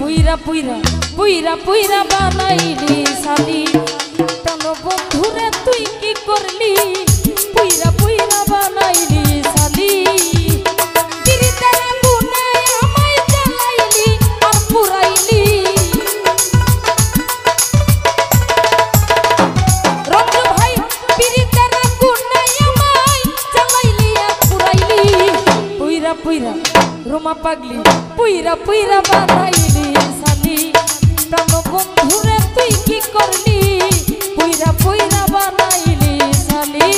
পুইরা পুইরা পুইরা পুইরা বানাইলি সালি প্রাণ বন্ধুরে তুই কি করলি পুইরা পুইরা বানাইলি সালি পিরিতের গুনে আমায় জ্বালাইলি আর পুরাইলি রঞ্জু ভাই পিরিতের গুনে আমায় জ্বালাইলি আর পুরাইলি পুইরা পুইরা রোমা পাগলি পুইরা পুইরা বানাইলি সালি প্রাণ বন্ধুরে তুই কি করলি পুইরা পুইরা বানাইলি সালি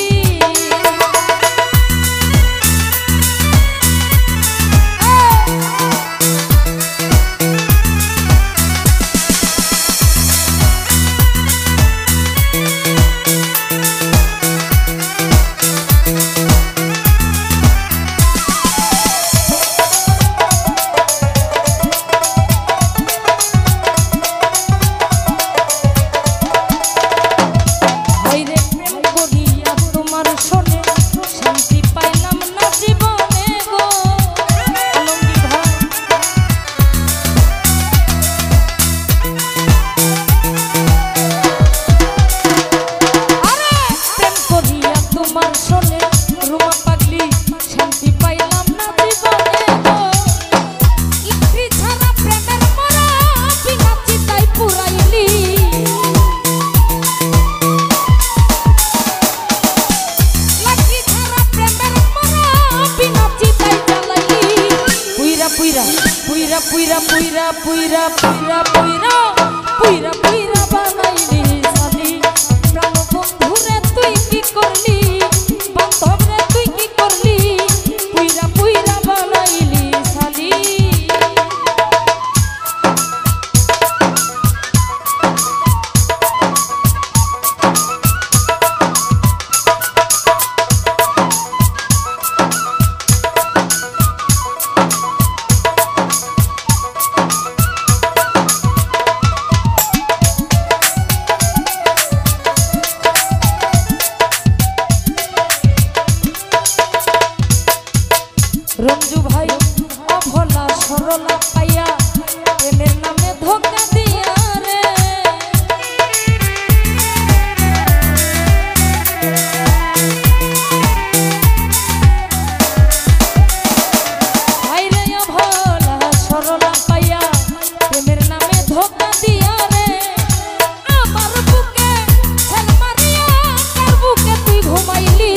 পুইরা পুইরা পুইরা পুইরা পুইরা পুইরা পুইরা পুইরা বানাইলি সালি প্রাণ বন্ধুরে তুই কি করলি বান্ধবরে তুই কি করলি পুইরা পুইরা বানাইলি সালি রঞ্জু ভাই অভলা সরলা পাইয়া প্রেমের নামে ধোঁকা দিয়া রে ভাই রে অভলা সরলা পাইয়া প্রেমের নামে ধোঁকা দিয়া রে আমার বুকে ছেল মারিয়া কার বুকে তুই ঘুমাইলি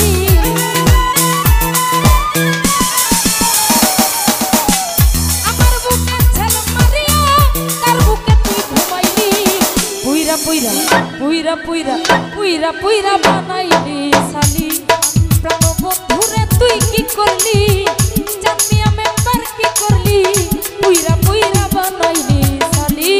পুইরা পুইরা পুইরা পুইরা বানাইলি সালি প্রাণ বন্ধুরে তুই কি করলি জামিয়া মেম্বার কি করলি পুইরা পুইরা বানাইলি সালি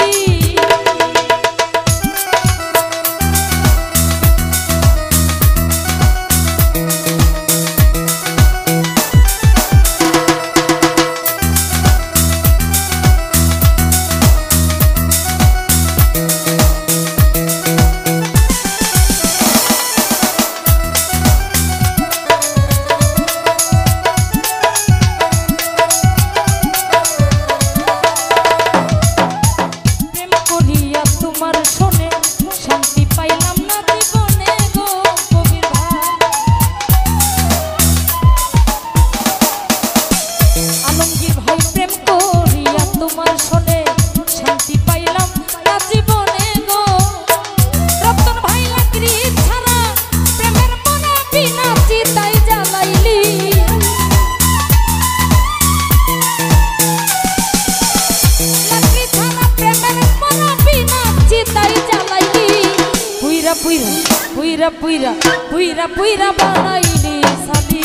পুইরা পুইরা পুইরা পুইরা বানাইলি সালি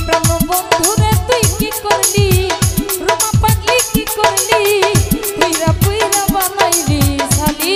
প্রাণ বন্ধুরে তুই কি করলি রোমা পাগলি কি করলি পুইরা পুইরা বানাইলি সালি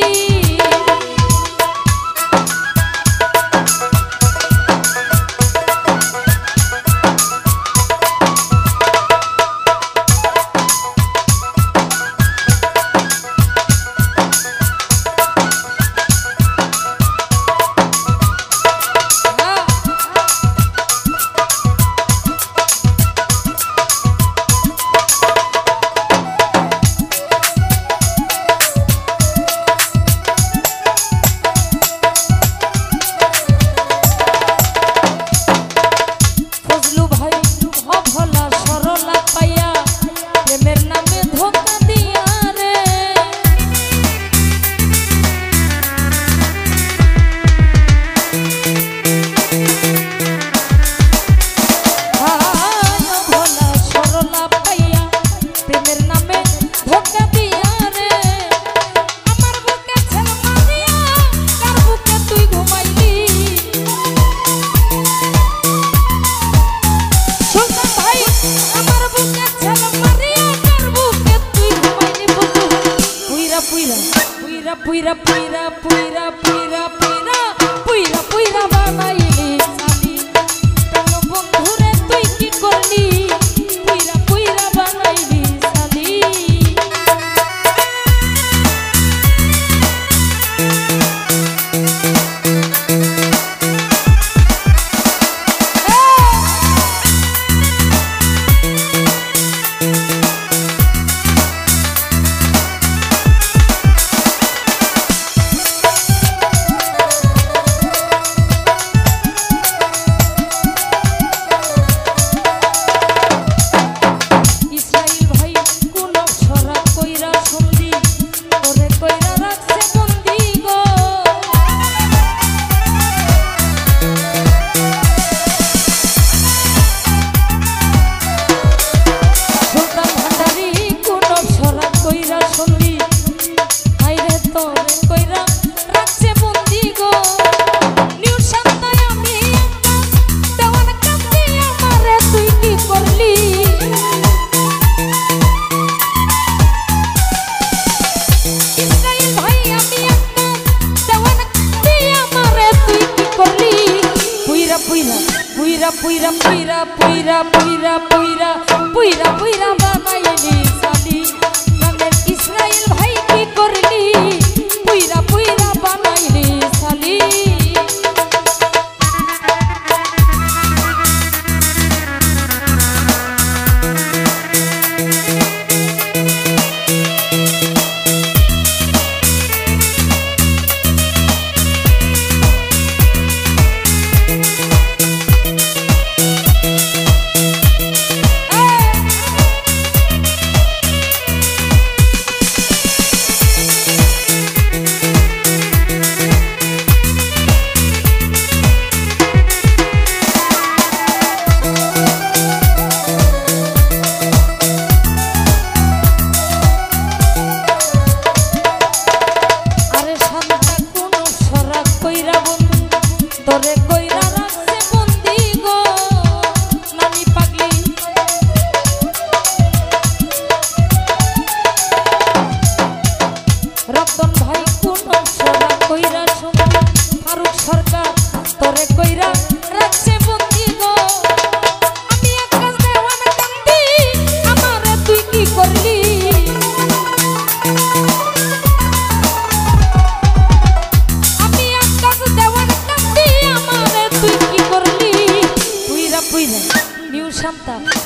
পুইরা পুইরা পুইরা পুইরা পুইরা পুইরা পুইরা পুইরা বানাইলি সালি প্রাণ বন্ধুরে তুই কি করলি পুইরা পুইরা বানাইলি সালি পুইরা পুইরা পুইরা পুইরা পুইরা পুইরা পুইরা বানাইলি সালি প্রাণের ইসরাইল ভাই কি করলি পুইরা পুইরা বানাইলি সালি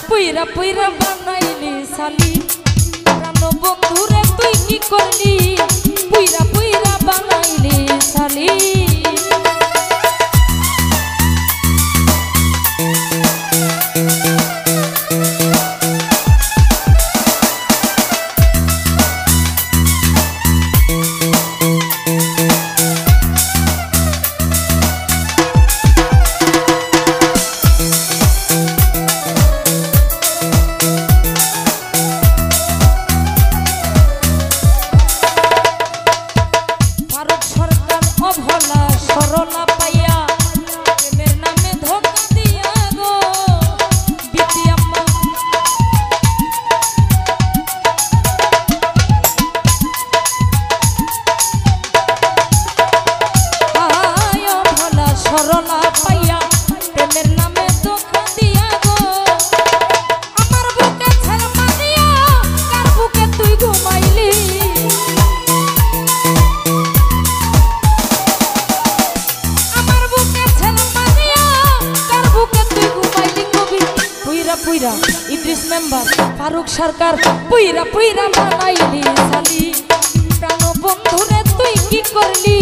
পুইরা পুইরা বানাইলি সালি প্রাণ বন্ধুরে তুই কি করলি পুইরা পুইরা বানাইলি সালি ইদ্রিস মেম্বার ফারুক সরকার পুইরা পুইরা বানাইলি সালি প্রাণ বন্ধুরে তুই কি করলি